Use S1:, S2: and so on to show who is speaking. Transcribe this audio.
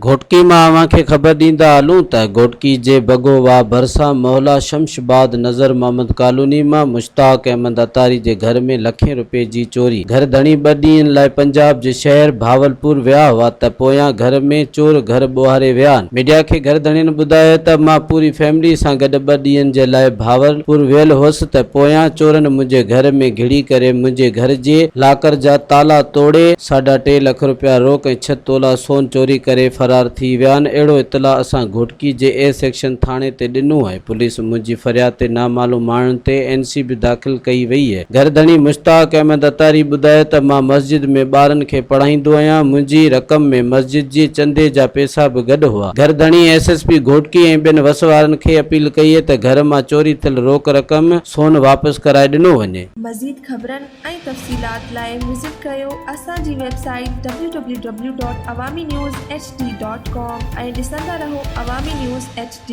S1: घोटकी मां अव्हांखे ख़बर ॾींदा हलूं त घोटकी जे बगोवा भरसा मोहल्ला शमशबाद नज़र मोहम्मद कॉलोनी मां मुश्ताक अहमद अतारी जे घर में लखें रुपए जी चोरी। घर धणी 2 ॾींहंनि लाइ पंजाब जे शहर भावलपुर विया हुआ त पोयां घर में चोर घर ॿोहारे विया आहिनि। मीडिया खे घर धणीअ ॿुधायो त मां पूरी फैमिली सां गॾु 2 ॾींहंनि जे लाइ भावलपुर वियल हुअसि त पोयां चोरनि मुंहिंजे घर में घिड़ी करे मुंहिंजे घर जे लाकर जा ताला तोड़े 2.5 लख रुपया रोक ऐं 6 तोला सोन चोरी करे फरार थी विया आहिनि। अहिड़ो इतला असां घोटकी जे ए सेक्शन थाणे ते ॾिनो आहे। पुलिस मुंहिंजी फरियाद ते नामालूम माण्हुनि ते एनसी बि दाख़िल कई वई आहे। घर धणी मुश्ताक अहमद अतारी ॿुधायो त मां मस्जिद में ॿारनि खे पढ़ाईंदो आहियां। मुंहिंजी रक़म में मस्जिद जे चंदे जा पैसा बि गॾु हुआ। घर धणी एसएसपी घोटकी ऐं ॿियनि वसवारनि खे अपील कई आहे त घर मां चोरी थियल रोक रक़म सोन वापसि कराए ॾिनो वञे।
S2: मज़ीद ख़बरनि ऐं तफ़सीलात लाइ विज़िट कयो असांजी वेबसाइट www.awamiNewsHD.com ऐं ॾिसंदा रहो अवामी न्यूज़ HD।